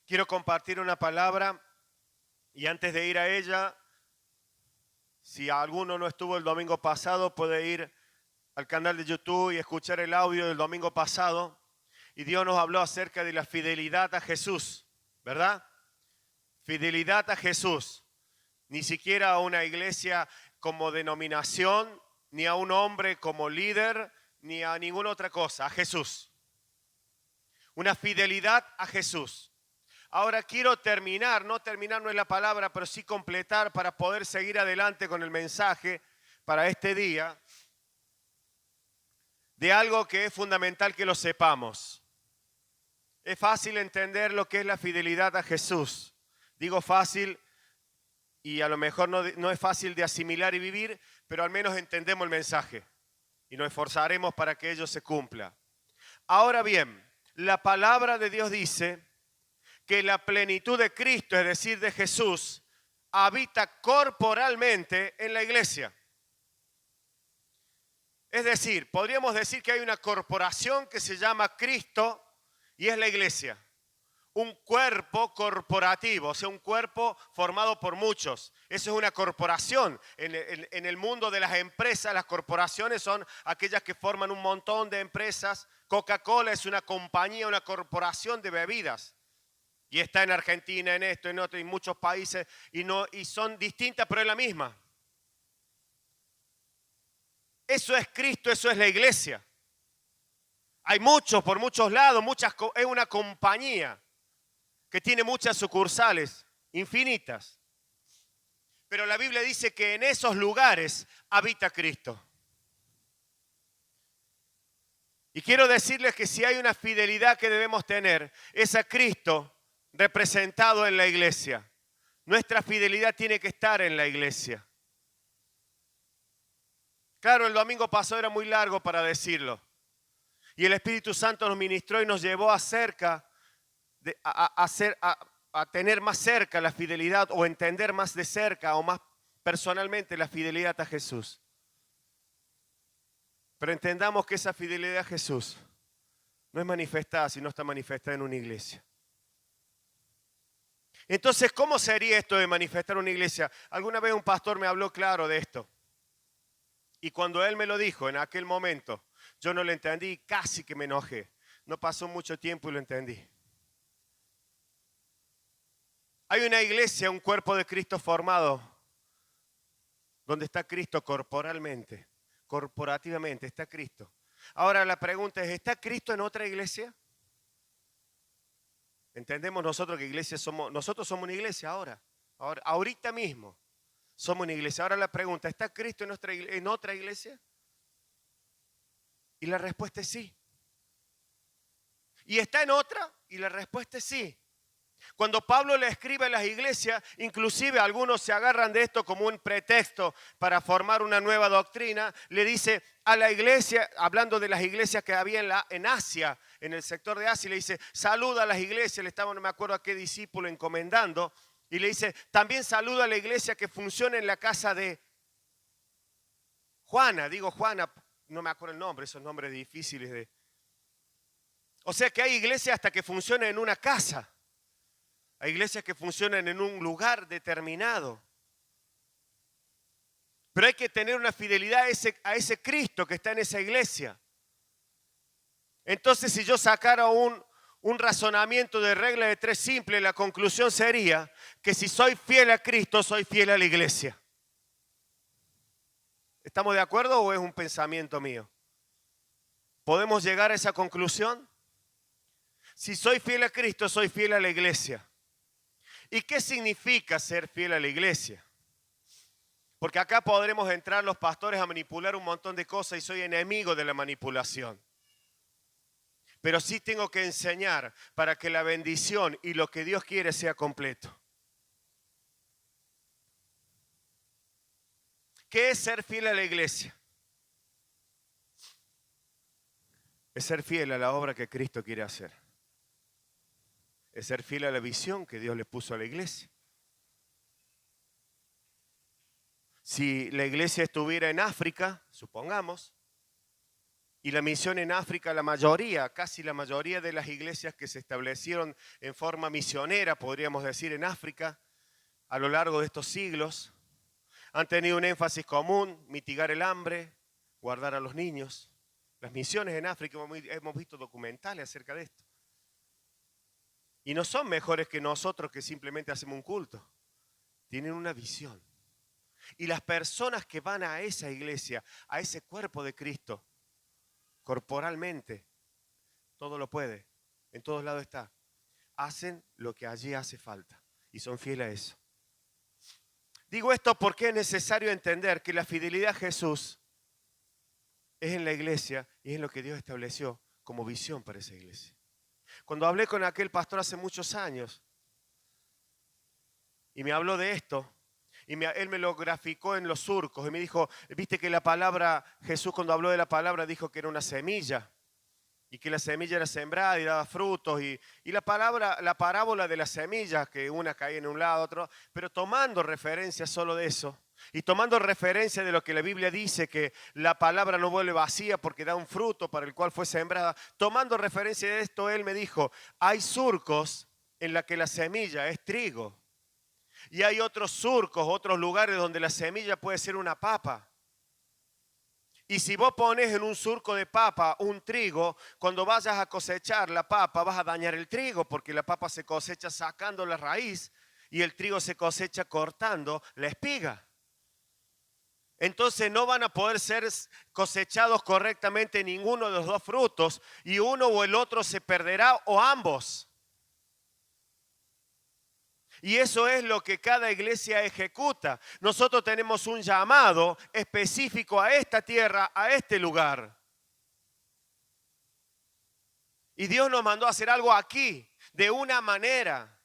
Quiero compartir una palabra y antes de ir a ella, si alguno no estuvo el domingo pasado, puede ir al canal de YouTube y escuchar el audio del domingo pasado. Y Dios nos habló acerca de la fidelidad a Jesús, ¿verdad? Fidelidad a Jesús. Ni siquiera a una iglesia como denominación, ni a un hombre como líder, ni a ninguna otra cosa, a Jesús. Una fidelidad a Jesús. Ahora quiero no terminar no es la palabra, pero sí completar para poder seguir adelante con el mensaje para este día, de algo que es fundamental que lo sepamos. Es fácil entender lo que es la fidelidad a Jesús. Digo fácil y a lo mejor no es fácil de asimilar y vivir, pero al menos entendemos el mensaje y nos esforzaremos para que ello se cumpla. Ahora bien, la palabra de Dios dice que la plenitud de Cristo, es decir, de Jesús, habita corporalmente en la iglesia. Es decir, podríamos decir que hay una corporación que se llama Cristo y es la iglesia. Un cuerpo corporativo, o sea, un cuerpo formado por muchos. Eso es una corporación. En el mundo de las empresas, las corporaciones son aquellas que forman un montón de empresas. Coca-Cola es una compañía, una corporación de bebidas. Y está en Argentina, en esto, en otro, en muchos países, y son distintas, pero es la misma. Eso es Cristo, eso es la iglesia. Hay muchos, por muchos lados, es una compañía que tiene muchas sucursales, infinitas. Pero la Biblia dice que en esos lugares habita Cristo. Y quiero decirles que si hay una fidelidad que debemos tener, es a Cristo representado en la iglesia. Nuestra fidelidad tiene que estar en la iglesia. Claro, el domingo pasado era muy largo para decirlo. Y el Espíritu Santo nos ministró y nos llevó a tener más cerca la fidelidad o entender más de cerca o más personalmente la fidelidad a Jesús. Pero entendamos que esa fidelidad a Jesús no es manifestada si no está manifestada en una iglesia. Entonces, ¿cómo sería esto de manifestar una iglesia? Alguna vez un pastor me habló claro de esto. Y cuando él me lo dijo en aquel momento, yo no lo entendí y casi que me enojé. No pasó mucho tiempo y lo entendí. Hay una iglesia, un cuerpo de Cristo formado, donde está Cristo corporalmente, corporativamente, está Cristo. Ahora la pregunta es, ¿está Cristo en otra iglesia? Entendemos nosotros que nosotros somos una iglesia ahorita mismo somos una iglesia. Ahora la pregunta, ¿está Cristo en otra iglesia? Y la respuesta es sí. ¿Y está en otra? Y la respuesta es sí. Cuando Pablo le escribe a las iglesias, inclusive algunos se agarran de esto como un pretexto para formar una nueva doctrina, le dice a la iglesia, hablando de las iglesias que había en Asia, en el sector de Asia, le dice, saluda a las iglesias, le estaba, no me acuerdo a qué discípulo encomendando, y le dice, también saluda a la iglesia que funciona en la casa de Juana, no me acuerdo el nombre, esos nombres difíciles de... O sea que hay iglesias hasta que funcionan en una casa. Hay iglesias que funcionan en un lugar determinado. Pero hay que tener una fidelidad a ese Cristo que está en esa iglesia. Entonces, si yo sacara un razonamiento de regla de tres simple, la conclusión sería que si soy fiel a Cristo, soy fiel a la iglesia. ¿Estamos de acuerdo o es un pensamiento mío? ¿Podemos llegar a esa conclusión? Si soy fiel a Cristo, soy fiel a la iglesia. ¿Y qué significa ser fiel a la iglesia? Porque acá podremos entrar los pastores a manipular un montón de cosas y soy enemigo de la manipulación. Pero sí tengo que enseñar para que la bendición y lo que Dios quiere sea completo. ¿Qué es ser fiel a la iglesia? Es ser fiel a la obra que Cristo quiere hacer. Es ser fiel a la visión que Dios le puso a la iglesia. Si la iglesia estuviera en África, supongamos, Y la misión en África, la mayoría, casi la mayoría de las iglesias que se establecieron en forma misionera, podríamos decir, en África, a lo largo de estos siglos, han tenido un énfasis común: mitigar el hambre, guardar a los niños. Las misiones en África, hemos visto documentales acerca de esto. Y no son mejores que nosotros que simplemente hacemos un culto. Tienen una visión. Y las personas que van a esa iglesia, a ese cuerpo de Cristo, corporalmente, todo lo puede, en todos lados está, hacen lo que allí hace falta y son fieles a eso. Digo esto porque es necesario entender que la fidelidad a Jesús es en la iglesia y es en lo que Dios estableció como visión para esa iglesia. Cuando hablé con aquel pastor hace muchos años y me habló de esto, él me lo graficó en los surcos y me dijo: viste que la palabra, Jesús cuando habló de la palabra dijo que era una semilla y que la semilla era sembrada y daba frutos, y la parábola de las semillas, que una caía en un lado, otro, pero tomando referencia solo de eso y tomando referencia de lo que la Biblia dice, que la palabra no vuelve vacía porque da un fruto para el cual fue sembrada. Tomando referencia de esto, él me dijo: hay surcos en la que la semilla es trigo y hay otros surcos, otros lugares donde la semilla puede ser una papa. Y si vos pones en un surco de papa un trigo, cuando vayas a cosechar la papa vas a dañar el trigo, porque la papa se cosecha sacando la raíz y el trigo se cosecha cortando la espiga. Entonces no van a poder ser cosechados correctamente ninguno de los dos frutos, y uno o el otro se perderá, o ambos. Y eso es lo que cada iglesia ejecuta. Nosotros tenemos un llamado específico a esta tierra, a este lugar. Y Dios nos mandó a hacer algo aquí, de una manera.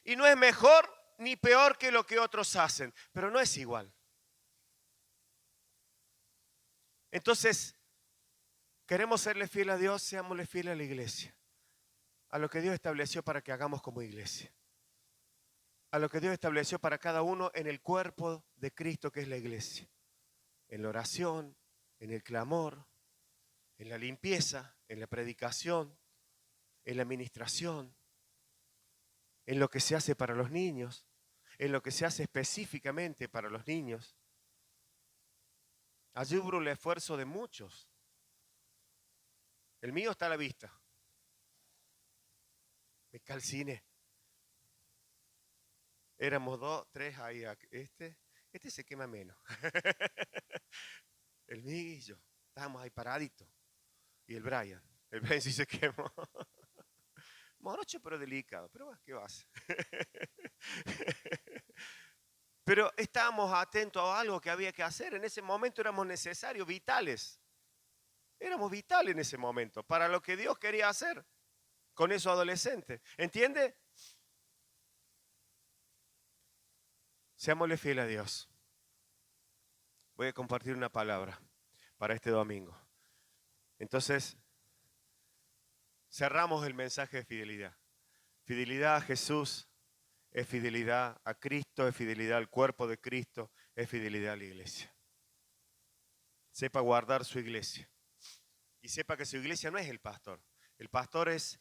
Y no es mejor ni peor que lo que otros hacen, pero no es igual. Entonces, queremos serle fiel a Dios, seámosle fiel a la iglesia, a lo que Dios estableció para que hagamos como iglesia, a lo que Dios estableció para cada uno en el cuerpo de Cristo, que es la iglesia, en la oración, en el clamor, en la limpieza, en la predicación, en la administración, en lo que se hace para los niños, en lo que se hace específicamente para los niños. Allí hubo el esfuerzo de muchos. El mío está a la vista. Me calciné. Éramos 2, 3 ahí. Este se quema menos. El Miguel y yo. Estábamos ahí paraditos. Y el Brian. El Brian sí se quemó. Morocho pero delicado. Pero bueno, ¿qué vas? Pero estábamos atentos a algo que había que hacer. En ese momento éramos necesarios, vitales. Éramos vitales en ese momento para lo que Dios quería hacer con esos adolescentes. ¿Entiende? Seámosle fieles a Dios. Voy a compartir una palabra para este domingo. Entonces, cerramos el mensaje de fidelidad. Fidelidad a Jesús es fidelidad a Cristo, es fidelidad al cuerpo de Cristo, es fidelidad a la iglesia. Sepa guardar su iglesia. Y sepa que su iglesia no es el pastor. El pastor es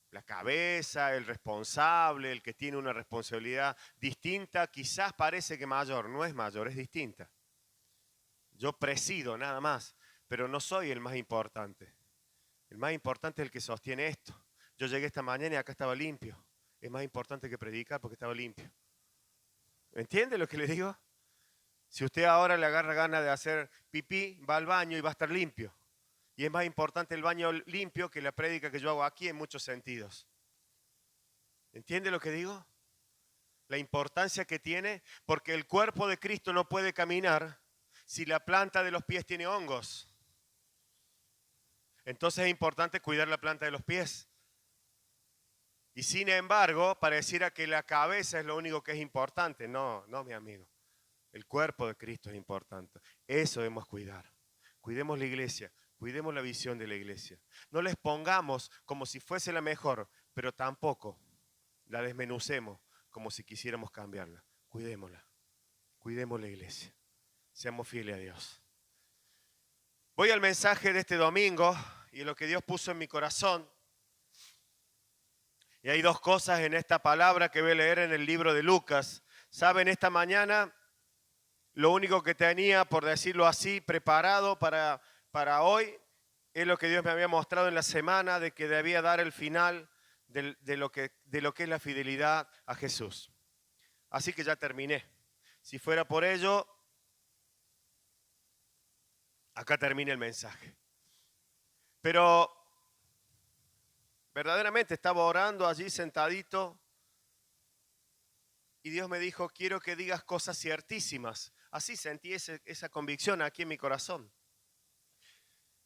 la cabeza, el responsable, el que tiene una responsabilidad distinta. Quizás parece que mayor, no es mayor, es distinta. Yo presido nada más, pero no soy el más importante. El más importante es el que sostiene esto. Yo llegué esta mañana y acá estaba limpio. Es más importante que predicar porque estaba limpio. ¿Entiende lo que le digo? Si usted ahora le agarra ganas de hacer pipí, va al baño y va a estar limpio. Y es más importante el baño limpio que la prédica que yo hago aquí en muchos sentidos. ¿Entiende lo que digo? La importancia que tiene, porque el cuerpo de Cristo no puede caminar si la planta de los pies tiene hongos. Entonces es importante cuidar la planta de los pies. Y sin embargo, pareciera que la cabeza es lo único que es importante. No, no, mi amigo. El cuerpo de Cristo es importante. Eso debemos cuidar. Cuidemos la iglesia, cuidemos la visión de la iglesia. No les pongamos como si fuese la mejor, pero tampoco la desmenucemos como si quisiéramos cambiarla. Cuidémosla. Cuidemos la iglesia. Seamos fieles a Dios. Voy al mensaje de este domingo y lo que Dios puso en mi corazón. Y hay dos cosas en esta palabra que voy a leer en el libro de Lucas. Saben, esta mañana lo único que tenía, por decirlo así, preparado para hoy es lo que Dios me había mostrado en la semana, de que debía dar el final de lo que es la fidelidad a Jesús. Así que ya terminé. Si fuera por ello, acá termina el mensaje. Pero verdaderamente estaba orando allí sentadito y Dios me dijo, quiero que digas cosas ciertísimas. Así sentí esa convicción aquí en mi corazón.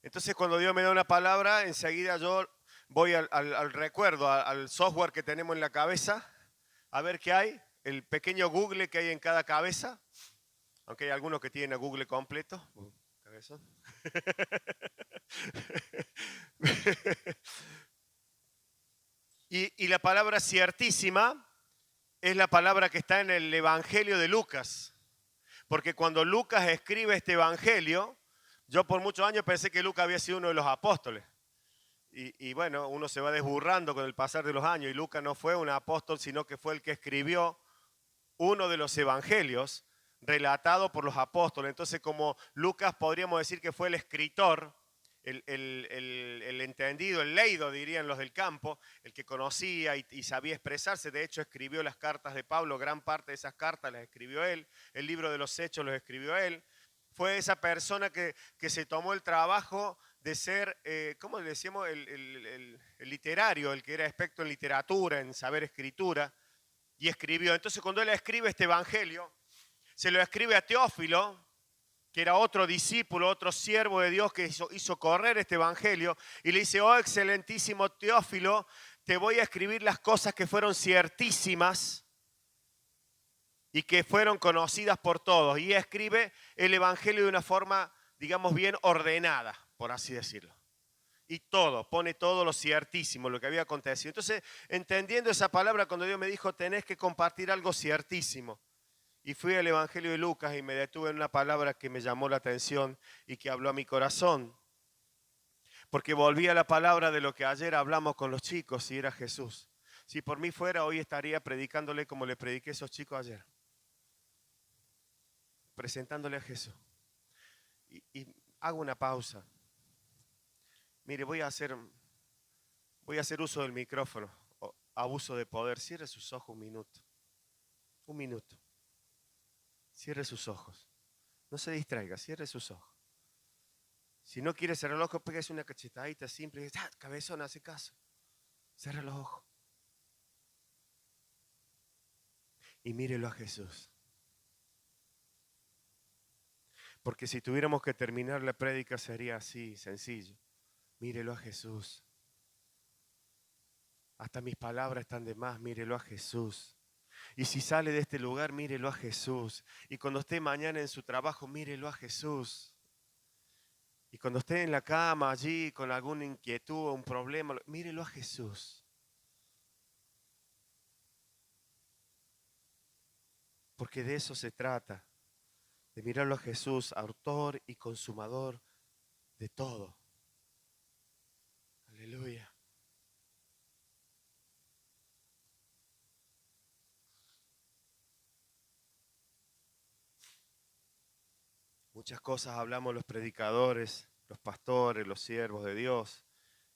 Entonces cuando Dios me da una palabra, enseguida yo voy al recuerdo, al software que tenemos en la cabeza, a ver qué hay, el pequeño Google que hay en cada cabeza, aunque hay algunos que tienen a Google completo. Cabezón. Y la palabra ciertísima es la palabra que está en el Evangelio de Lucas. Porque cuando Lucas escribe este Evangelio, yo por muchos años pensé que Lucas había sido uno de los apóstoles. Y bueno, uno se va desburrando con el pasar de los años. Y Lucas no fue un apóstol, sino que fue el que escribió uno de los evangelios relatado por los apóstoles. Entonces, como Lucas podríamos decir que fue el escritor, el entendido, el leído, dirían los del campo, el que conocía y sabía expresarse. De hecho, escribió las cartas de Pablo, gran parte de esas cartas las escribió él. El libro de los Hechos los escribió él. Fue esa persona que se tomó el trabajo de ser, ¿cómo le decíamos? El literario, el que era experto en literatura, en saber escritura, y escribió. Entonces, cuando él escribe este evangelio, se lo escribe a Teófilo, que era otro discípulo, otro siervo de Dios que hizo correr este evangelio, y le dice, oh excelentísimo Teófilo, te voy a escribir las cosas que fueron ciertísimas y que fueron conocidas por todos. Y escribe el evangelio de una forma, digamos, bien ordenada, por así decirlo. Y pone todo lo ciertísimo, lo que había acontecido. Entonces, entendiendo esa palabra, cuando Dios me dijo, tenés que compartir algo ciertísimo. Y fui al Evangelio de Lucas y me detuve en una palabra que me llamó la atención y que habló a mi corazón. Porque volví a la palabra de lo que ayer hablamos con los chicos y era Jesús. Si por mí fuera, hoy estaría predicándole como le prediqué a esos chicos ayer. Presentándole a Jesús. Y hago una pausa. Mire, voy a hacer uso del micrófono, abuso de poder. Cierre sus ojos un minuto. Un minuto. Cierre sus ojos. No se distraiga, cierre sus ojos. Si no quiere cerrar los ojos, pégase una cachetadita simple y dice, cabezón, hace caso. Cierra los ojos. Y mírelo a Jesús. Porque si tuviéramos que terminar la prédica sería así, sencillo. Mírelo a Jesús. Hasta mis palabras están de más, mírelo a Jesús. Y si sale de este lugar, mírelo a Jesús. Y cuando esté mañana en su trabajo, mírelo a Jesús. Y cuando esté en la cama allí con alguna inquietud o un problema, mírelo a Jesús. Porque de eso se trata, de mirarlo a Jesús, autor y consumador de todo. Aleluya. Muchas cosas hablamos los predicadores, los pastores, los siervos de Dios,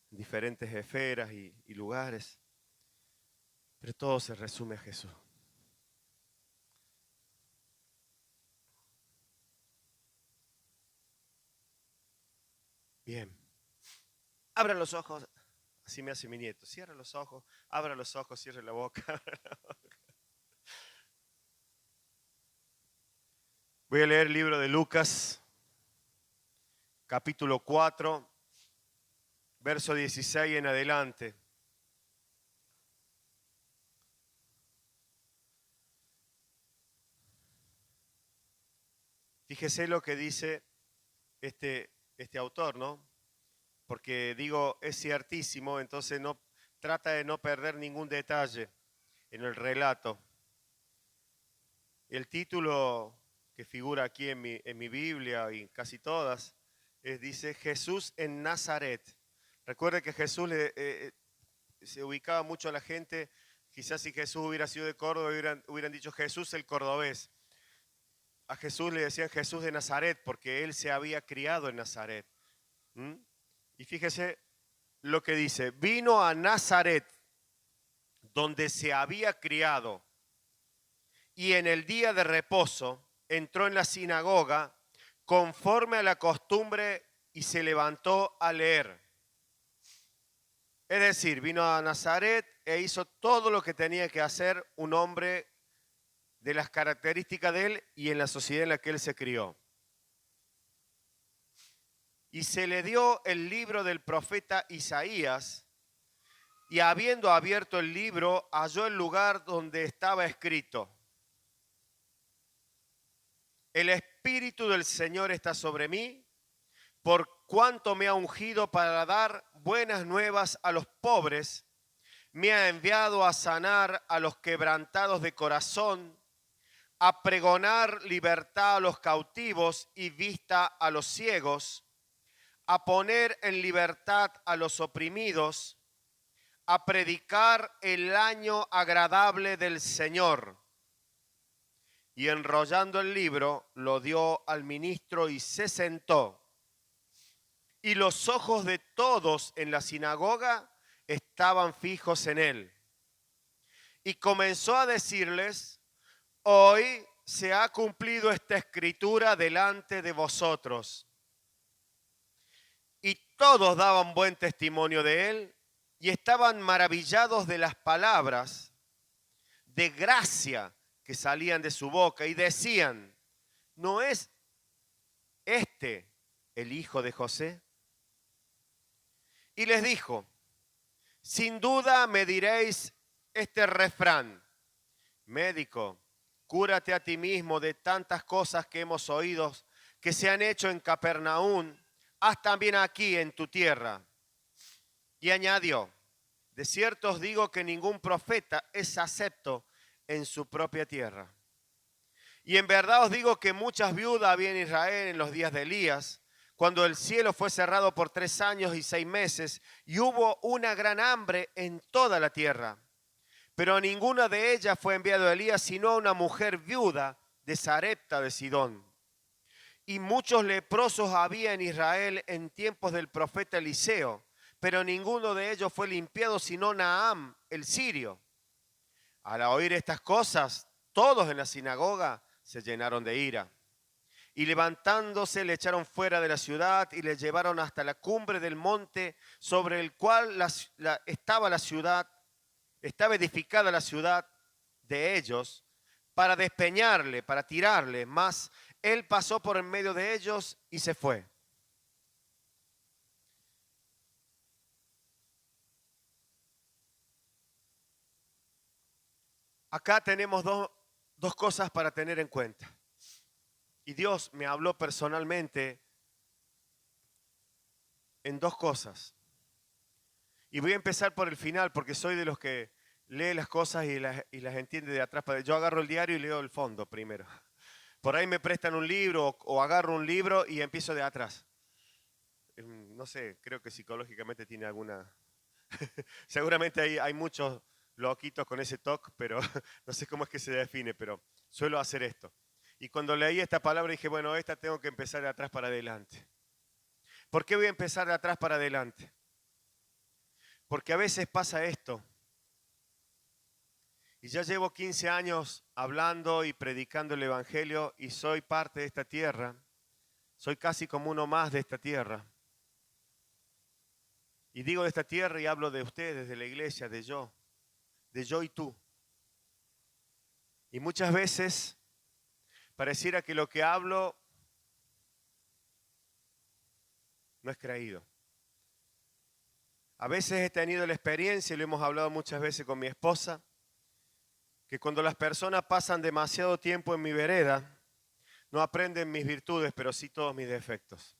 en diferentes esferas y lugares, pero todo se resume a Jesús. Bien. Abran los ojos, así me hace mi nieto. Cierra los ojos, abra los ojos, cierre la boca. Voy a leer el libro de Lucas, capítulo 4, verso 16 en adelante. Fíjese lo que dice este autor, ¿no? Porque digo, es ciertísimo, entonces no trata de no perder ningún detalle en el relato. El título que figura aquí en mi Biblia y en casi todas, dice Jesús en Nazaret. Recuerde que Jesús se ubicaba mucho a la gente. Quizás si Jesús hubiera sido de Córdoba, hubieran dicho Jesús el cordobés. A Jesús le decían Jesús de Nazaret porque él se había criado en Nazaret. ¿Mm? Y fíjese lo que dice, vino a Nazaret, donde se había criado, y en el día de reposo entró en la sinagoga conforme a la costumbre y se levantó a leer. Es decir, vino a Nazaret e hizo todo lo que tenía que hacer un hombre de las características de él y en la sociedad en la que él se crió. Y se le dio el libro del profeta Isaías, y habiendo abierto el libro, halló el lugar donde estaba escrito: el Espíritu del Señor está sobre mí, por cuanto me ha ungido para dar buenas nuevas a los pobres, me ha enviado a sanar a los quebrantados de corazón, a pregonar libertad a los cautivos y vista a los ciegos, a poner en libertad a los oprimidos, a predicar el año agradable del Señor. Y enrollando el libro, lo dio al ministro y se sentó. Y los ojos de todos en la sinagoga estaban fijos en él. Y comenzó a decirles: hoy se ha cumplido esta escritura delante de vosotros. Y todos daban buen testimonio de él y estaban maravillados de las palabras de gracia que salían de su boca y decían: ¿no es este el hijo de José? Y les dijo: sin duda me diréis este refrán: médico, cúrate a ti mismo de tantas cosas que hemos oído que se han hecho en Capernaum, haz también aquí en tu tierra. Y añadió: de cierto os digo que ningún profeta es acepto en su propia tierra. Y en verdad os digo que muchas viudas había en Israel en los días de Elías, cuando el cielo fue cerrado por 3 años y 6 meses, y hubo una gran hambre en toda la tierra. Pero a ninguna de ellas fue enviado Elías, sino a una mujer viuda de Sarepta de Sidón. Y muchos leprosos había en Israel en tiempos del profeta Eliseo, pero ninguno de ellos fue limpiado, sino Naamán, el sirio. Al oír estas cosas, todos en la sinagoga se llenaron de ira. Y levantándose le echaron fuera de la ciudad y le llevaron hasta la cumbre del monte sobre el cual estaba la ciudad, estaba edificada la ciudad de ellos, para despeñarle, para tirarle. Mas él pasó por en medio de ellos y se fue. Acá tenemos dos cosas para tener en cuenta. Y Dios me habló personalmente en 2 cosas. Y voy a empezar por el final porque soy de los que lee las cosas y las entiende de atrás. Yo agarro el diario y leo el fondo primero. Por ahí me prestan un libro o agarro un libro y empiezo de atrás. No sé, creo que psicológicamente tiene alguna... Seguramente hay muchos loquitos con ese toque, pero no sé cómo es que se define, pero suelo hacer esto. Y cuando leí esta palabra dije, bueno, esta tengo que empezar de atrás para adelante. ¿Por qué voy a empezar de atrás para adelante? Porque a veces pasa esto. Y ya llevo 15 años hablando y predicando el Evangelio y soy parte de esta tierra. Soy casi como uno más de esta tierra. Y digo de esta tierra y hablo de ustedes, de la iglesia, de yo y tú. Y muchas veces pareciera que lo que hablo no es creído. A veces he tenido la experiencia, y lo hemos hablado muchas veces con mi esposa, que cuando las personas pasan demasiado tiempo en mi vereda, no aprenden mis virtudes, pero sí todos mis defectos.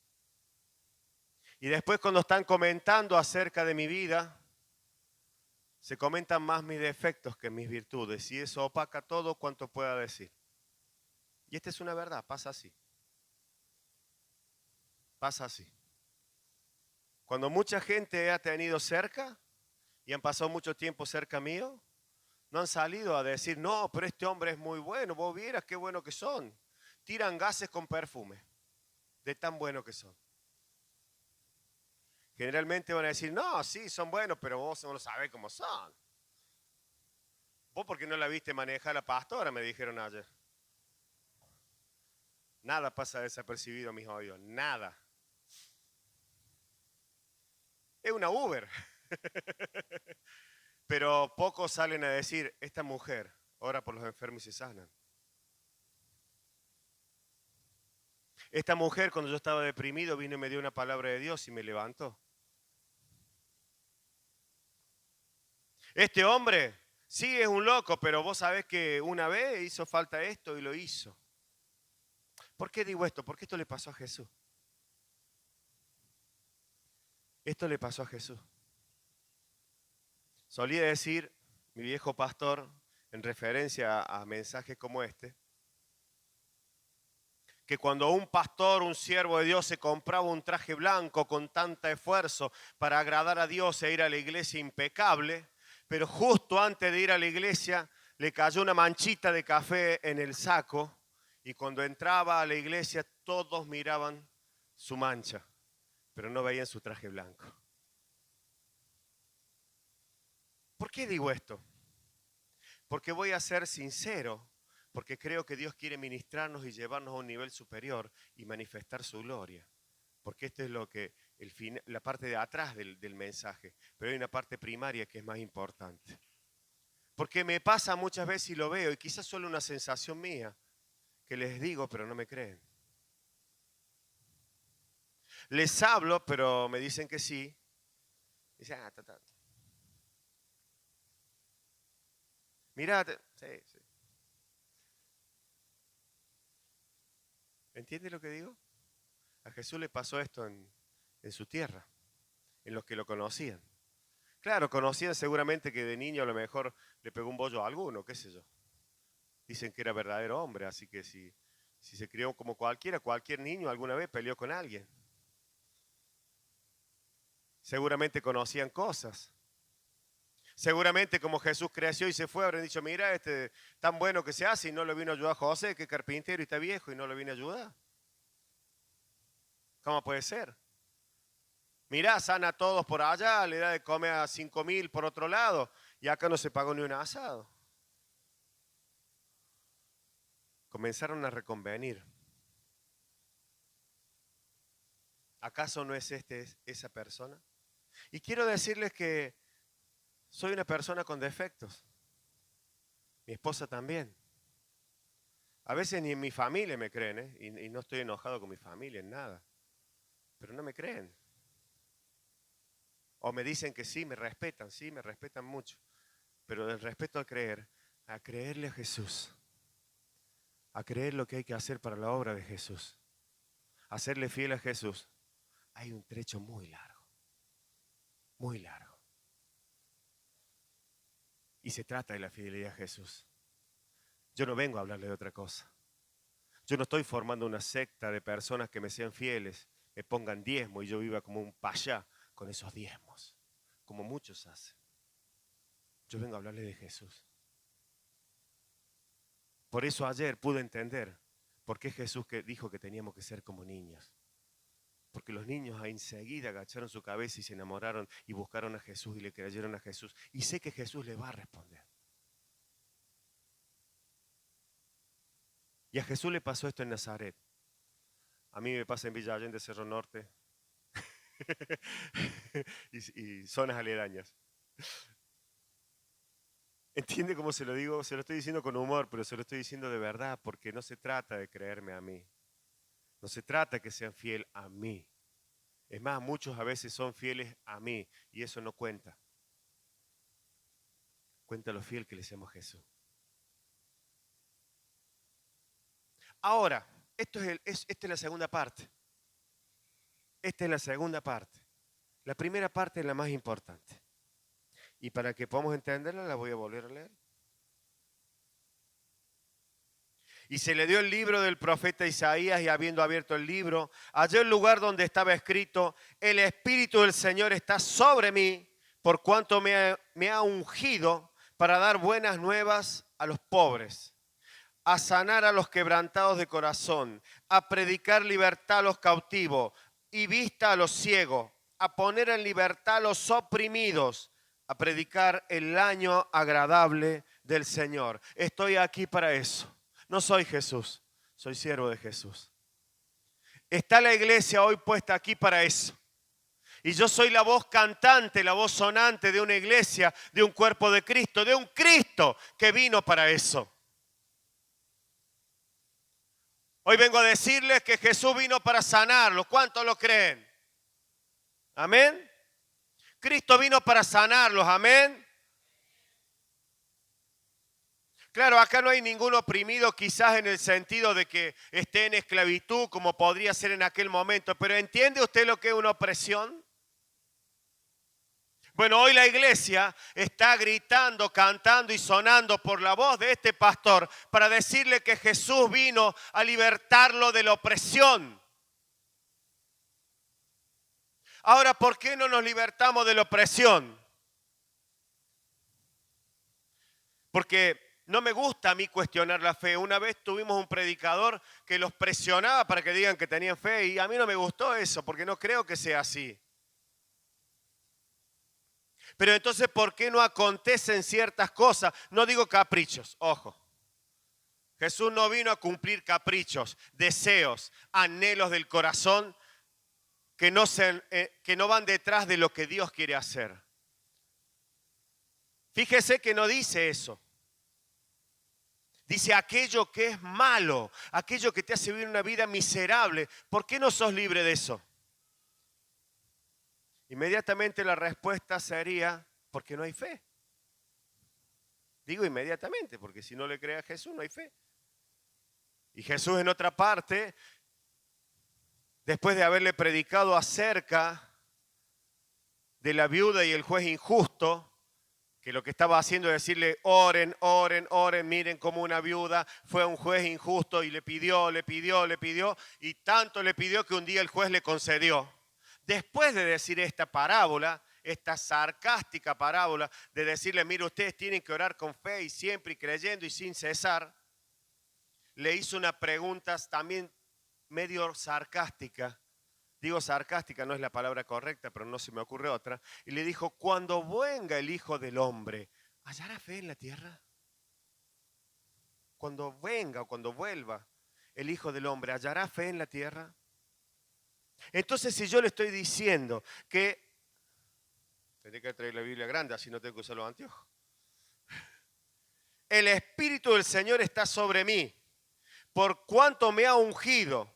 Y después cuando están comentando acerca de mi vida, se comentan más mis defectos que mis virtudes, y eso opaca todo cuanto pueda decir. Y esta es una verdad, pasa así. Pasa así. Cuando mucha gente ha tenido cerca y han pasado mucho tiempo cerca mío, no han salido a decir, no, pero este hombre es muy bueno, vos vieras qué bueno que son. Tiran gases con perfume, de tan bueno que son. Generalmente van a decir, no, sí, son buenos, pero vos no lo sabés cómo son. Vos porque no la viste manejar a la pastora, me dijeron ayer. Nada pasa desapercibido a mis oídos, nada. Es una Uber. Pero pocos salen a decir, esta mujer ora por los enfermos y se sanan. Esta mujer cuando yo estaba deprimido vino y me dio una palabra de Dios y me levantó. Este hombre sí es un loco, pero vos sabés que una vez hizo falta esto y lo hizo. ¿Por qué digo esto? Porque esto le pasó a Jesús. Esto le pasó a Jesús. Solía decir mi viejo pastor, en referencia a mensajes como este, que cuando un pastor, un siervo de Dios se compraba un traje blanco con tanto esfuerzo para agradar a Dios e ir a la iglesia impecable, pero justo antes de ir a la iglesia le cayó una manchita de café en el saco y cuando entraba a la iglesia todos miraban su mancha, pero no veían su traje blanco. ¿Por qué digo esto? Porque voy a ser sincero, porque creo que Dios quiere ministrarnos y llevarnos a un nivel superior y manifestar su gloria. Porque esto es lo que la parte de atrás del mensaje, pero hay una parte primaria que es más importante. Porque me pasa muchas veces y lo veo, y quizás solo una sensación mía, que les digo, pero no me creen. Les hablo, pero me dicen que sí. Dicen, Mirá, sí, sí. ¿Entiende lo que digo? A Jesús le pasó esto en su tierra, en los que lo conocían. Claro, conocían seguramente que de niño a lo mejor le pegó un bollo a alguno, qué sé yo. Dicen que era verdadero hombre, así que si se crió como cualquiera, cualquier niño alguna vez peleó con alguien. Seguramente conocían cosas. Seguramente como Jesús creció y se fue, habrán dicho, mira, este tan bueno que se hace y no lo vino a ayudar a José, que es carpintero y está viejo y no lo vino a ayudar. ¿Cómo puede ser? Mirá, sana a todos por allá, le da de comer a 5.000 por otro lado y acá no se pagó ni un asado. Comenzaron a reconvenir. ¿Acaso no es esa persona? Y quiero decirles que soy una persona con defectos. Mi esposa también. A veces ni en mi familia me creen, ¿eh? Y no estoy enojado con mi familia en nada. Pero no me creen. O me dicen que sí, me respetan mucho. Pero del respeto a creerle a Jesús, a creer lo que hay que hacer para la obra de Jesús, a serle fiel a Jesús, hay un trecho muy largo, muy largo. Y se trata de la fidelidad a Jesús. Yo no vengo a hablarle de otra cosa. Yo no estoy formando una secta de personas que me sean fieles, me pongan diezmo y yo viva como un payá con esos diezmos, como muchos hacen. Yo vengo a hablarle de Jesús. Por eso ayer pude entender por qué Jesús dijo que teníamos que ser como niños. Porque los niños enseguida agacharon su cabeza y se enamoraron y buscaron a Jesús y le creyeron a Jesús. Y sé que Jesús les va a responder. Y a Jesús le pasó esto en Nazaret. A mí me pasa en Villa Allende, Cerro Norte y zonas aledañas. ¿Entiende cómo se lo digo? Se lo estoy diciendo con humor, pero se lo estoy diciendo de verdad, porque no se trata de creerme a mí. No se trata de que sean fiel a mí. Es más, muchos a veces son fieles a mí y eso no cuenta. Cuenta lo fiel que le seamos a Jesús. Ahora, esta es la segunda parte. Esta es la segunda parte. La primera parte es la más importante. Y para que podamos entenderla, la voy a volver a leer. Y se le dio el libro del profeta Isaías y habiendo abierto el libro, halló el lugar donde estaba escrito: el Espíritu del Señor está sobre mí, por cuanto me ha ungido para dar buenas nuevas a los pobres, a sanar a los quebrantados de corazón, a predicar libertad a los cautivos y vista a los ciegos, a poner en libertad a los oprimidos, a predicar el año agradable del Señor. Estoy aquí para eso. No soy Jesús, soy siervo de Jesús. Está la iglesia hoy puesta aquí para eso. Y yo soy la voz cantante, la voz sonante de una iglesia, de un cuerpo de Cristo, de un Cristo que vino para eso. Hoy vengo a decirles que Jesús vino para sanarlos. ¿Cuántos lo creen? Amén. Cristo vino para sanarlos. Amén. Claro, acá no hay ningún oprimido quizás en el sentido de que esté en esclavitud como podría ser en aquel momento. Pero ¿entiende usted lo que es una opresión? Bueno, hoy la iglesia está gritando, cantando y sonando por la voz de este pastor para decirle que Jesús vino a libertarlo de la opresión. Ahora, ¿por qué no nos libertamos de la opresión? Porque no me gusta a mí cuestionar la fe. Una vez tuvimos un predicador que los presionaba para que digan que tenían fe y a mí no me gustó eso porque no creo que sea así. Pero entonces, ¿por qué no acontecen ciertas cosas? No digo caprichos, ojo. Jesús no vino a cumplir caprichos, deseos, anhelos del corazón que no van detrás de lo que Dios quiere hacer. Fíjese que no dice eso. Dice aquello que es malo, aquello que te hace vivir una vida miserable. ¿Por qué no sos libre de eso? Inmediatamente la respuesta sería, porque no hay fe. Digo inmediatamente, porque si no le cree a Jesús no hay fe. Y Jesús en otra parte, después de haberle predicado acerca de la viuda y el juez injusto, que lo que estaba haciendo es decirle, oren, oren, oren, miren cómo una viuda fue a un juez injusto y le pidió, y tanto le pidió que un día el juez le concedió. Después de decir esta parábola, esta sarcástica parábola, de decirle, mire, ustedes tienen que orar con fe y siempre y creyendo y sin cesar, le hizo una pregunta también medio sarcástica. Digo sarcástica, no es la palabra correcta, pero no se me ocurre otra. Y le dijo, cuando venga el Hijo del Hombre, ¿hallará fe en la tierra? Cuando venga o cuando vuelva el Hijo del Hombre, ¿hallará fe en la tierra? Entonces, si yo le estoy diciendo que... Tendré que traer la Biblia grande, así no tengo que usar los anteojos. El Espíritu del Señor está sobre mí, por cuanto me ha ungido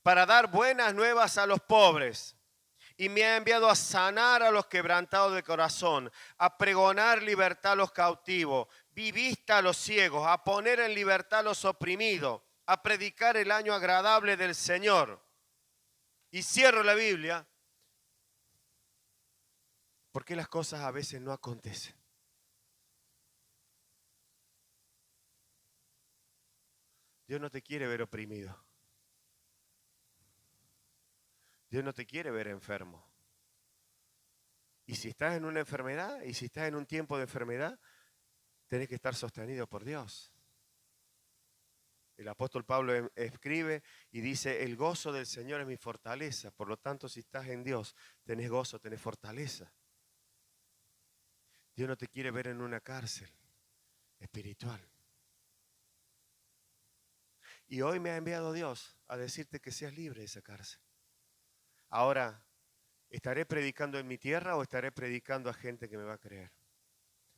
para dar buenas nuevas a los pobres, y me ha enviado a sanar a los quebrantados de corazón, a pregonar libertad a los cautivos, vista a los ciegos, a poner en libertad a los oprimidos, a predicar el año agradable del Señor. Y cierro la Biblia, porque las cosas a veces no acontecen. Dios no te quiere ver oprimido. Dios no te quiere ver enfermo. Y si estás en una enfermedad, y si estás en un tiempo de enfermedad, tenés que estar sostenido por Dios. El apóstol Pablo escribe y dice, el gozo del Señor es mi fortaleza. Por lo tanto, si estás en Dios, tenés gozo, tenés fortaleza. Dios no te quiere ver en una cárcel espiritual. Y hoy me ha enviado Dios a decirte que seas libre de esa cárcel. Ahora, ¿estaré predicando en mi tierra o estaré predicando a gente que me va a creer?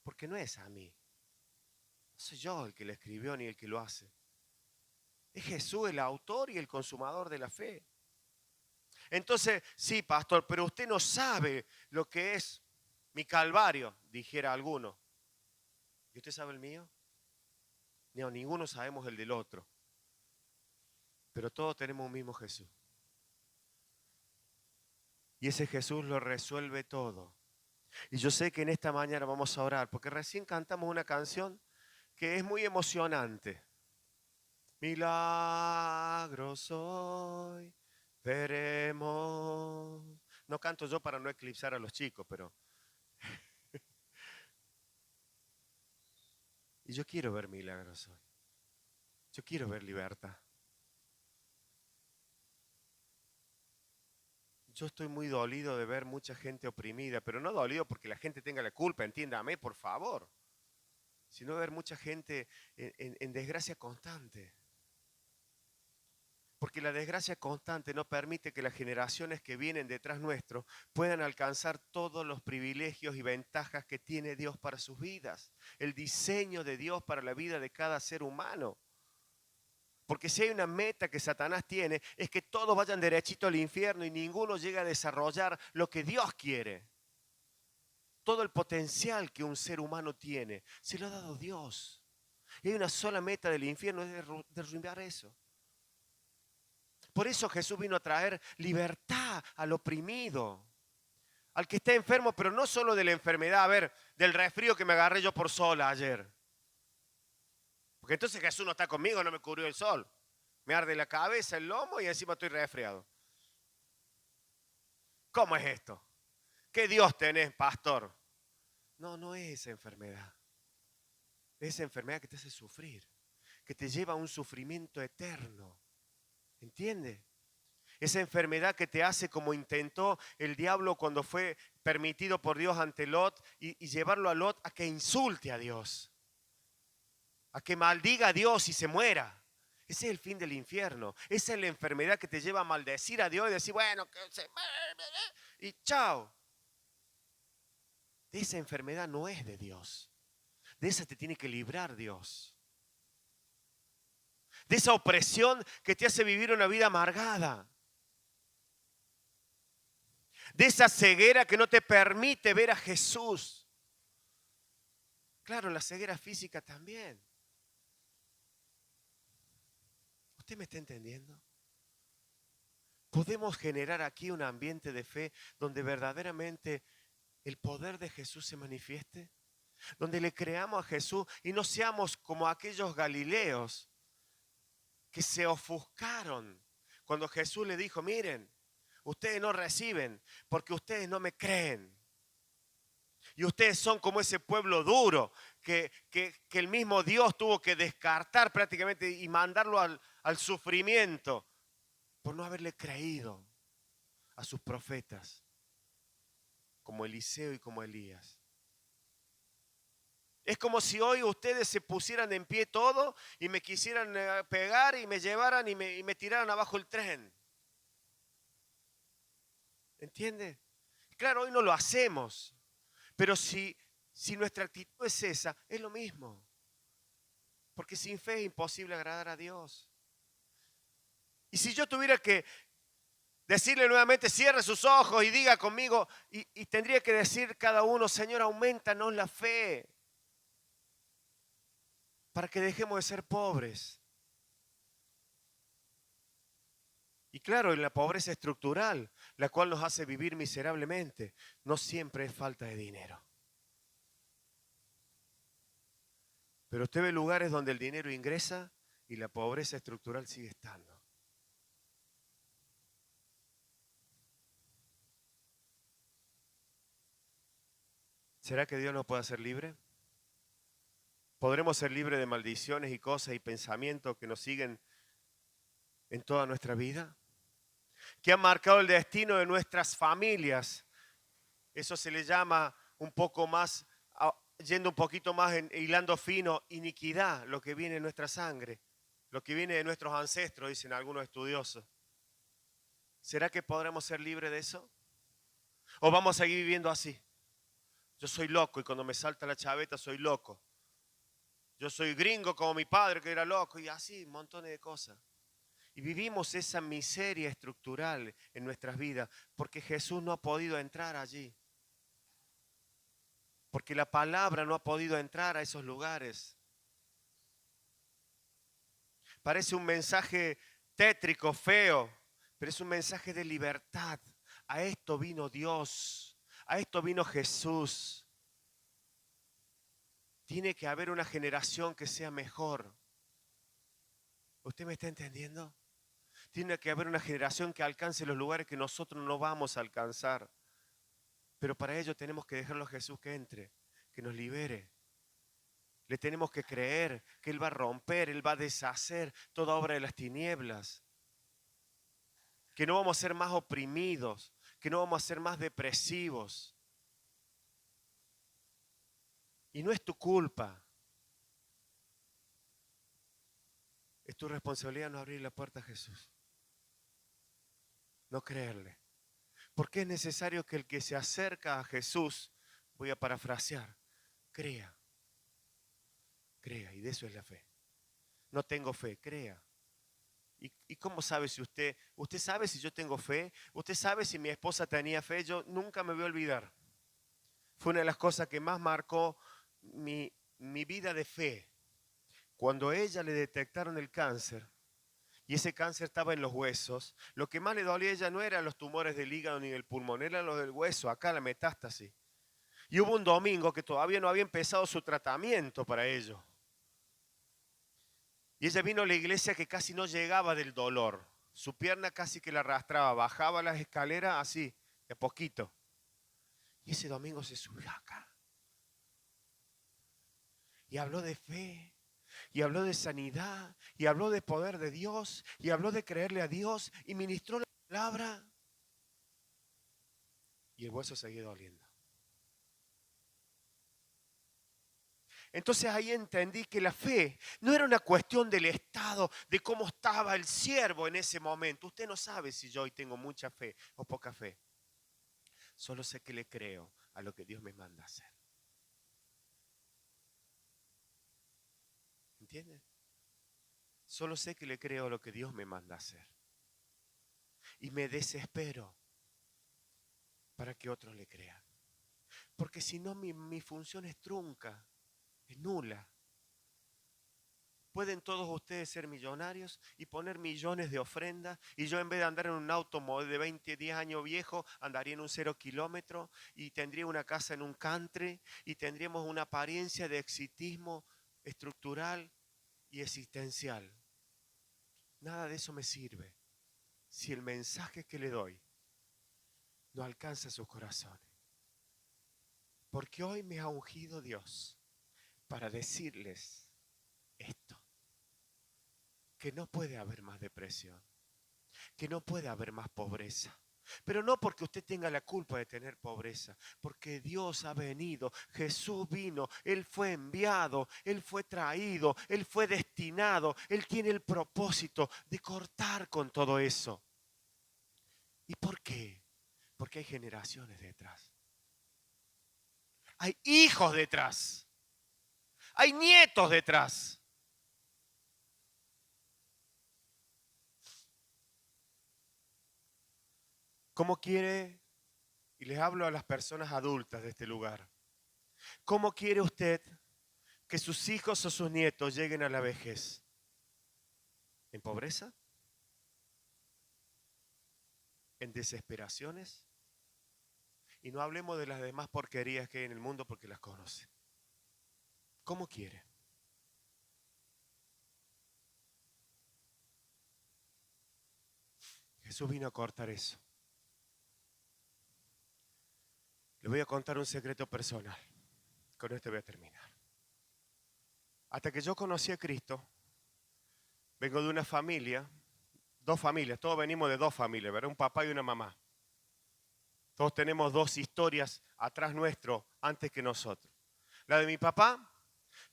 Porque no es a mí. No soy yo el que lo escribió ni el que lo hace. Es Jesús el autor y el consumador de la fe. Entonces, sí, pastor, pero usted no sabe lo que es mi calvario, dijera alguno. ¿Y usted sabe el mío? No, ninguno sabemos el del otro. Pero todos tenemos un mismo Jesús. Y ese Jesús lo resuelve todo. Y yo sé que en esta mañana vamos a orar, porque recién cantamos una canción que es muy emocionante. Milagros hoy veremos. No canto yo para no eclipsar a los chicos, pero... Y yo quiero ver milagros hoy. Yo quiero ver libertad. Yo estoy muy dolido de ver mucha gente oprimida, pero no dolido porque la gente tenga la culpa, entiéndame, por favor, sino de ver mucha gente en desgracia constante. Porque la desgracia constante no permite que las generaciones que vienen detrás nuestro puedan alcanzar todos los privilegios y ventajas que tiene Dios para sus vidas, el diseño de Dios para la vida de cada ser humano. Porque si hay una meta que Satanás tiene, es que todos vayan derechito al infierno y ninguno llegue a desarrollar lo que Dios quiere. Todo el potencial que un ser humano tiene, se lo ha dado Dios. Y hay una sola meta del infierno, es derrumbar eso. Por eso Jesús vino a traer libertad al oprimido, al que está enfermo, pero no solo de la enfermedad, a ver, del resfrío que me agarré yo por sola ayer. Porque entonces Jesús no está conmigo, no me cubrió el sol. Me arde la cabeza, el lomo y encima estoy resfriado. ¿Cómo es esto? ¿Qué Dios tenés, pastor? No, no es esa enfermedad. Es esa enfermedad que te hace sufrir, que te lleva a un sufrimiento eterno. ¿Entiende? Esa enfermedad que te hace como intentó el diablo cuando fue permitido por Dios ante Lot y llevarlo a Lot a que insulte a Dios, a que maldiga a Dios y se muera. Ese es el fin del infierno. Esa es la enfermedad que te lleva a maldecir a Dios y decir, bueno, y chao. De esa enfermedad no es de Dios. De esa te tiene que librar Dios. De esa opresión que te hace vivir una vida amargada. De esa ceguera que no te permite ver a Jesús. Claro, la ceguera física también. ¿Usted me está entendiendo? Podemos generar aquí un ambiente de fe donde verdaderamente el poder de Jesús se manifieste, donde le creamos a Jesús y no seamos como aquellos galileos que se ofuscaron cuando Jesús le dijo, miren, ustedes no reciben porque ustedes no me creen. Y ustedes son como ese pueblo duro que el mismo Dios tuvo que descartar prácticamente y mandarlo al sufrimiento por no haberle creído a sus profetas, como Eliseo y como Elías. Es como si hoy ustedes se pusieran en pie todo y me quisieran pegar y me llevaran y me tiraran abajo el tren. ¿Entiende? Claro, hoy no lo hacemos, pero si nuestra actitud es esa, es lo mismo. Porque sin fe es imposible agradar a Dios. Y si yo tuviera que decirle nuevamente, cierre sus ojos y diga conmigo, y tendría que decir cada uno, Señor, aumentanos la fe para que dejemos de ser pobres. Y claro, en la pobreza estructural, la cual nos hace vivir miserablemente, no siempre es falta de dinero. Pero usted ve lugares donde el dinero ingresa y la pobreza estructural sigue estando. ¿Será que Dios nos puede hacer libre? ¿Podremos ser libres de maldiciones y cosas y pensamientos que nos siguen en toda nuestra vida? Que han marcado el destino de nuestras familias. Eso se le llama un poco más, yendo un poquito más, hilando fino, iniquidad, lo que viene en nuestra sangre, lo que viene de nuestros ancestros, dicen algunos estudiosos. ¿Será que podremos ser libres de eso? ¿O vamos a seguir viviendo así? Yo soy loco y cuando me salta la chaveta soy loco. Yo soy gringo como mi padre que era loco y así, montones de cosas. Y vivimos esa miseria estructural en nuestras vidas porque Jesús no ha podido entrar allí. Porque la palabra no ha podido entrar a esos lugares. Parece un mensaje tétrico, feo, pero es un mensaje de libertad. A esto vino Dios, a esto vino Jesús. Tiene que haber una generación que sea mejor. ¿Usted me está entendiendo? Tiene que haber una generación que alcance los lugares que nosotros no vamos a alcanzar. Pero para ello tenemos que dejarlo a Jesús que entre, que nos libere. Le tenemos que creer que Él va a romper, Él va a deshacer toda obra de las tinieblas. Que no vamos a ser más oprimidos, que no vamos a ser más depresivos. Y no es tu culpa. Es tu responsabilidad no abrir la puerta a Jesús. No creerle. Porque es necesario que el que se acerca a Jesús, voy a parafrasear, crea. Crea, y de eso es la fe. No tengo fe, crea. ¿Y cómo sabe si usted sabe si yo tengo fe? ¿Usted sabe si mi esposa tenía fe? Yo nunca me voy a olvidar. Fue una de las cosas que más marcó mi vida de fe. Cuando a ella le detectaron el cáncer, y ese cáncer estaba en los huesos, lo que más le dolía a ella no eran los tumores del hígado ni del pulmón, eran los del hueso, acá la metástasis. Y hubo un domingo que todavía no había empezado su tratamiento para ello. Y ella vino a la iglesia que casi no llegaba del dolor. Su pierna casi que la arrastraba, bajaba las escaleras así, de poquito. Y ese domingo se subió acá. Y habló de fe, y habló de sanidad, y habló de poder de Dios, y habló de creerle a Dios, y ministró la palabra. Y el hueso seguía doliendo. Entonces ahí entendí que la fe no era una cuestión del estado, de cómo estaba el siervo en ese momento. Usted no sabe si yo hoy tengo mucha fe o poca fe. Solo sé que le creo a lo que Dios me manda hacer. ¿Entiende? Solo sé que le creo a lo que Dios me manda hacer. Y me desespero para que otros le crean. Porque si no, mi función es trunca, es nula. Pueden todos ustedes ser millonarios y poner millones de ofrendas, y yo en vez de andar en un auto de 20, 10 años viejo, andaría en un 0 kilómetro y tendría una casa en un country y tendríamos una apariencia de exitismo estructural y existencial. Nada de eso me sirve si el mensaje que le doy no alcanza sus corazones. Porque hoy me ha ungido Dios para decirles esto. Que no puede haber más depresión, que no puede haber más pobreza. Pero no porque usted tenga la culpa de tener pobreza, porque Dios ha venido, Jesús vino, Él fue enviado, Él fue traído, Él fue destinado, Él tiene el propósito de cortar con todo eso. ¿Y por qué? Porque hay generaciones detrás. Hay hijos detrás. Hay nietos detrás. ¿Cómo quiere? Y les hablo a las personas adultas de este lugar. ¿Cómo quiere usted que sus hijos o sus nietos lleguen a la vejez? ¿En pobreza? ¿En desesperaciones? Y no hablemos de las demás porquerías que hay en el mundo porque las conoce. ¿Cómo quiere? Jesús vino a cortar eso. Le voy a contar un secreto personal. Con esto voy a terminar. Hasta que yo conocí a Cristo, vengo de una familia, dos familias, todos venimos de dos familias, ¿verdad? Un papá y una mamá. Todos tenemos dos historias atrás nuestro antes que nosotros. La de mi papá,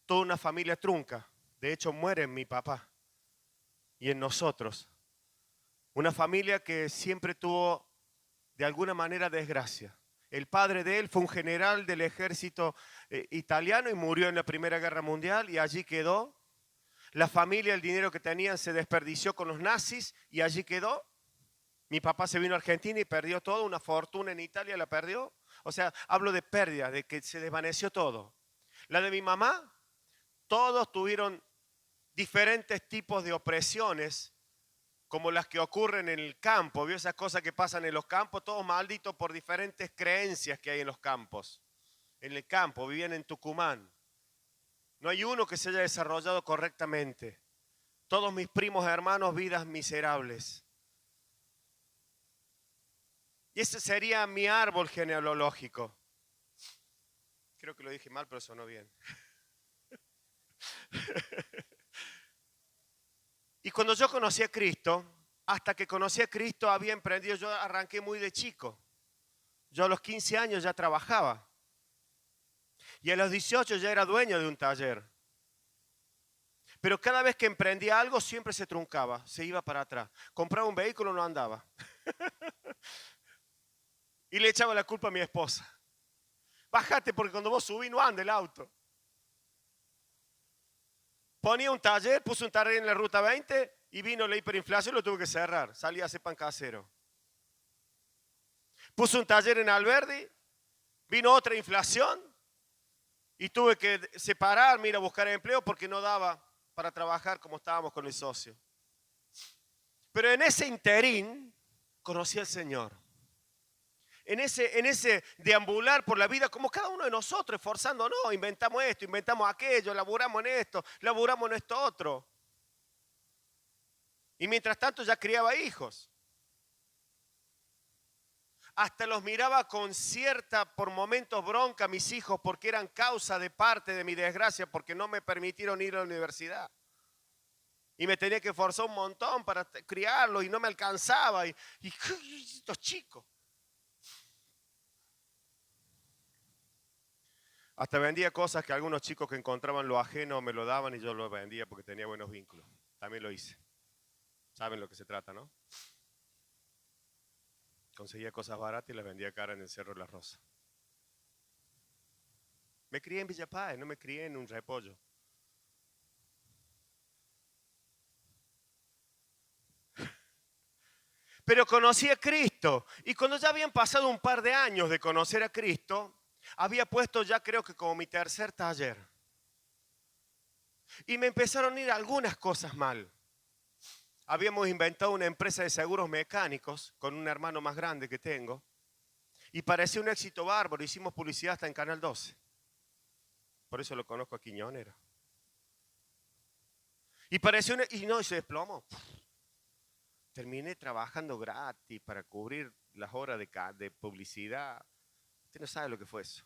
toda una familia trunca. De hecho, muere en mi papá y en nosotros. Una familia que siempre tuvo de alguna manera desgracia. El padre de él fue un general del ejército italiano y murió en la Primera Guerra Mundial y allí quedó. La familia, el dinero que tenían se desperdició con los nazis y allí quedó. Mi papá se vino a Argentina y perdió todo, una fortuna en Italia la perdió. O sea, hablo de pérdida, de que se desvaneció todo. La de mi mamá, todos tuvieron diferentes tipos de opresiones, como las que ocurren en el campo. ¿Vio esas cosas que pasan en los campos? Todos malditos por diferentes creencias que hay en los campos. En el campo, vivían en Tucumán. No hay uno que se haya desarrollado correctamente. Todos mis primos hermanos, vidas miserables. Y ese sería mi árbol genealógico. Creo que lo dije mal, pero sonó bien. Y cuando yo conocí a Cristo, hasta que conocí a Cristo había emprendido, yo arranqué muy de chico. Yo a los 15 años ya trabajaba. Y a los 18 ya era dueño de un taller. Pero cada vez que emprendía algo siempre se truncaba, se iba para atrás. Compraba un vehículo, no andaba. Y le echaba la culpa a mi esposa. Bájate porque cuando vos subís no anda el auto. Ponía un taller, puse un taller en la ruta 20 y vino la hiperinflación y lo tuve que cerrar. Salía a hacer pan casero. Puse un taller en Alberdi, vino otra inflación y tuve que separarme, ir a buscar empleo porque no daba para trabajar como estábamos con el socio. Pero en ese interín conocí al Señor. En ese deambular por la vida, como cada uno de nosotros, esforzándonos, inventamos esto, inventamos aquello, laburamos en esto, laburamos en esto otro. Y mientras tanto ya criaba hijos. Hasta los miraba con cierta, por momentos, bronca a mis hijos porque eran causa de parte de mi desgracia, porque no me permitieron ir a la universidad. Y me tenía que esforzar un montón para criarlos y no me alcanzaba. Y estos chicos. Hasta vendía cosas que algunos chicos que encontraban lo ajeno me lo daban y yo lo vendía porque tenía buenos vínculos. También lo hice. Saben lo que se trata, ¿no? Conseguía cosas baratas y las vendía caras en el Cerro de la Rosa. Me crié en Villa Páez, no me crié en un repollo. Pero conocí a Cristo. Y cuando ya habían pasado un par de años de conocer a Cristo, había puesto ya creo que como mi tercer taller. Y me empezaron a ir algunas cosas mal. Habíamos inventado una empresa de seguros mecánicos con un hermano más grande que tengo. Y parecía un éxito bárbaro. Hicimos publicidad hasta en Canal 12. Por eso lo conozco a Quiñonero. Y pareció y se desplomó. Terminé trabajando gratis para cubrir las horas de publicidad. Usted no sabe lo que fue eso.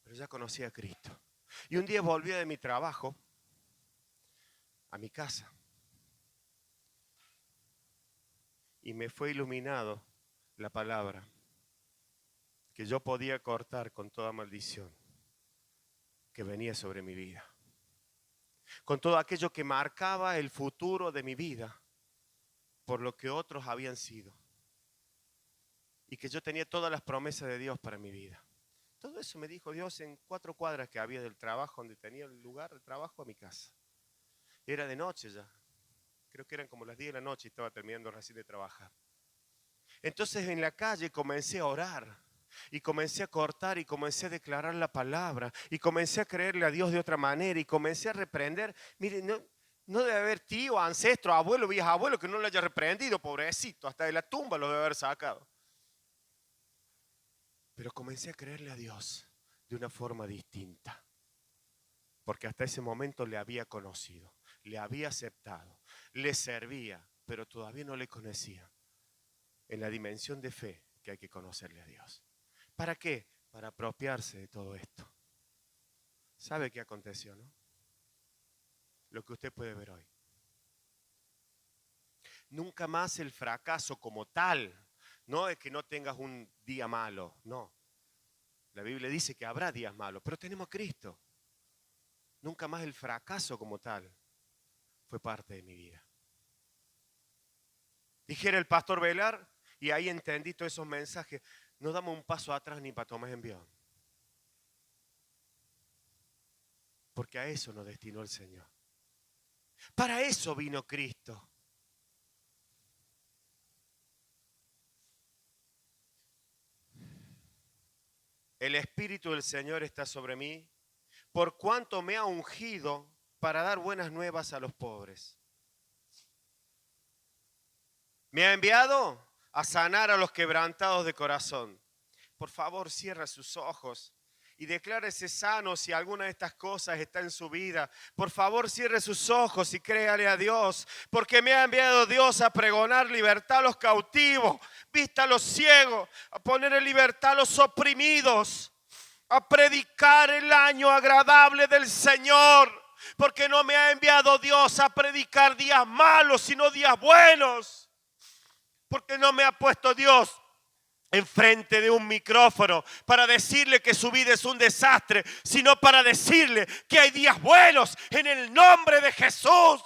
Pero ya conocí a Cristo. Y un día volví de mi trabajo a mi casa. Y me fue iluminado la palabra que yo podía cortar con toda maldición que venía sobre mi vida. Con todo aquello que marcaba el futuro de mi vida por lo que otros habían sido. Y que yo tenía todas las promesas de Dios para mi vida. Todo eso me dijo Dios en 4 cuadras que había del trabajo, donde tenía el lugar de trabajo, a mi casa. Era de noche ya. Creo que eran como las 10 de la noche y estaba terminando recién de trabajar. Entonces en la calle comencé a orar. Y comencé a cortar y comencé a declarar la palabra. Y comencé a creerle a Dios de otra manera. Y comencé a reprender. Miren, no debe haber tío, ancestro, abuelo, bisabuelo que no lo haya reprendido, pobrecito. Hasta de la tumba lo debe haber sacado. Pero comencé a creerle a Dios de una forma distinta. Porque hasta ese momento le había conocido, le había aceptado, le servía, pero todavía no le conocía. En la dimensión de fe que hay que conocerle a Dios. ¿Para qué? Para apropiarse de todo esto. ¿Sabe qué aconteció, no? Lo que usted puede ver hoy. Nunca más el fracaso como tal. No es que no tengas un día malo, no. La Biblia dice que habrá días malos, pero tenemos a Cristo. Nunca más el fracaso como tal fue parte de mi vida. Dijera el pastor Velar, y ahí entendí todos esos mensajes, no damos un paso atrás ni para tomar envión. Porque a eso nos destinó el Señor. Para eso vino Cristo. El Espíritu del Señor está sobre mí, por cuanto me ha ungido para dar buenas nuevas a los pobres. Me ha enviado a sanar a los quebrantados de corazón. Por favor, cierra sus ojos y declárese sano si alguna de estas cosas está en su vida. Por favor, cierre sus ojos y créale a Dios, porque me ha enviado Dios a pregonar libertad a los cautivos, vista a los ciegos, a poner en libertad a los oprimidos, a predicar el año agradable del Señor. Porque no me ha enviado Dios a predicar días malos, sino días buenos. Porque no me ha puesto Dios enfrente de un micrófono para decirle que su vida es un desastre, sino para decirle que hay días buenos en el nombre de Jesús.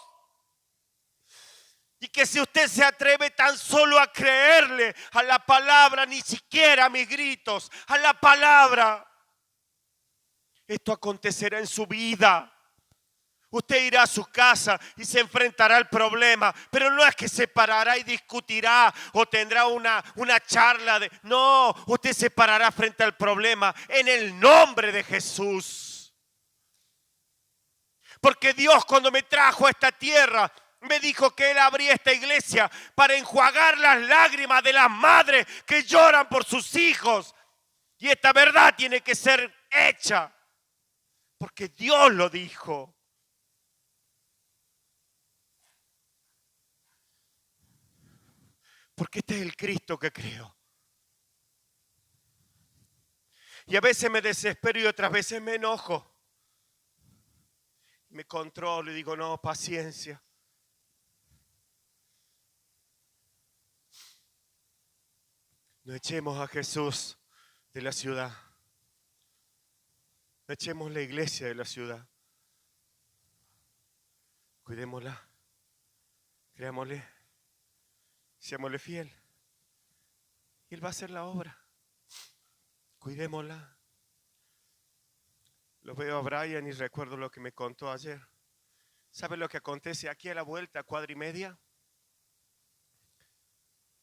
Y que si usted se atreve tan solo a creerle a la palabra, ni siquiera a mis gritos, a la palabra, esto acontecerá en su vida. Usted irá a su casa y se enfrentará al problema, pero no es que se parará y discutirá o tendrá una charla de... No, usted se parará frente al problema en el nombre de Jesús. Porque Dios, cuando me trajo a esta tierra, me dijo que Él abría esta iglesia para enjuagar las lágrimas de las madres que lloran por sus hijos. Y esta verdad tiene que ser hecha, porque Dios lo dijo. Porque este es el Cristo que creo. Y a veces me desespero y otras veces me enojo. Me controlo y digo, no, paciencia. No echemos a Jesús de la ciudad. No echemos la iglesia de la ciudad. Cuidémosla. Creámosle. Seámosle fiel. Y Él va a hacer la obra. Cuidémosla. Lo veo a Brian y recuerdo lo que me contó ayer. ¿Sabe lo que acontece aquí a la vuelta, cuadra y media?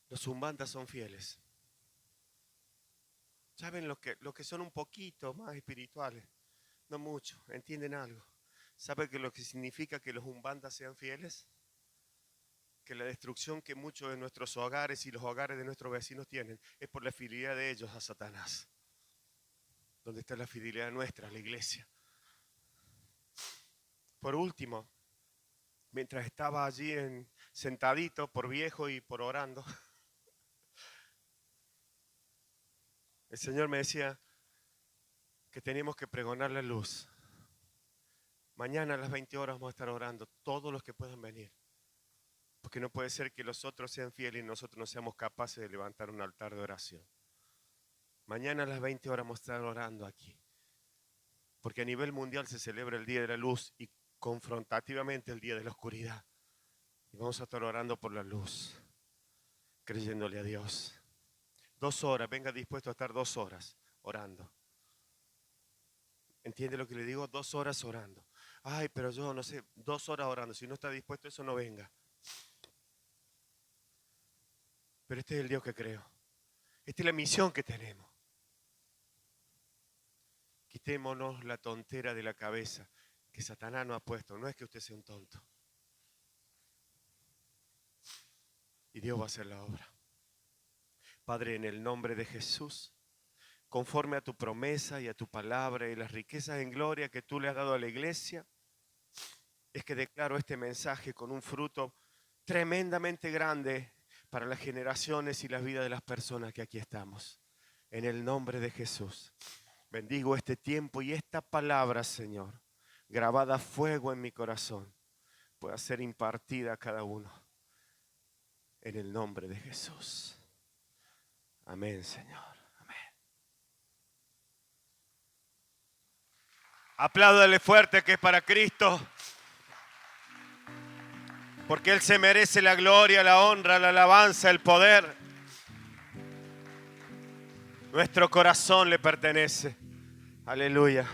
Los umbandas son fieles. ¿Saben lo que son un poquito más espirituales? No mucho, entienden algo. ¿Saben lo que significa que los umbandas sean fieles? Que la destrucción que muchos de nuestros hogares y los hogares de nuestros vecinos tienen es por la fidelidad de ellos a Satanás. ¿Dónde está la fidelidad nuestra, la iglesia? Por último, mientras estaba allí sentadito por viejo y por orando, el Señor me decía que teníamos que pregonar la luz. Mañana a las 20 horas vamos a estar orando, todos los que puedan venir. Porque no puede ser que los otros sean fieles y nosotros no seamos capaces de levantar un altar de oración. Mañana a las 20 horas vamos a estar orando aquí. Porque a nivel mundial se celebra el Día de la Luz y confrontativamente el Día de la Oscuridad. Y vamos a estar orando por la luz, creyéndole a Dios. 2 horas, venga dispuesto a estar 2 horas orando. ¿Entiende lo que le digo? 2 horas orando. Ay, pero yo no sé, 2 horas orando. Si no está dispuesto a eso, no venga. Pero este es el Dios que creo. Esta es la misión que tenemos. Quitémonos la tontera de la cabeza que Satanás nos ha puesto. No es que usted sea un tonto. Y Dios va a hacer la obra. Padre, en el nombre de Jesús, conforme a tu promesa y a tu palabra y las riquezas en gloria que tú le has dado a la iglesia, es que declaro este mensaje con un fruto tremendamente grande para las generaciones y las vidas de las personas que aquí estamos. En el nombre de Jesús, bendigo este tiempo y esta palabra, Señor, grabada a fuego en mi corazón, pueda ser impartida a cada uno. En el nombre de Jesús. Amén, Señor. Amén. Apláudale fuerte que es para Cristo. Porque Él se merece la gloria, la honra, la alabanza, el poder. Nuestro corazón le pertenece. Aleluya.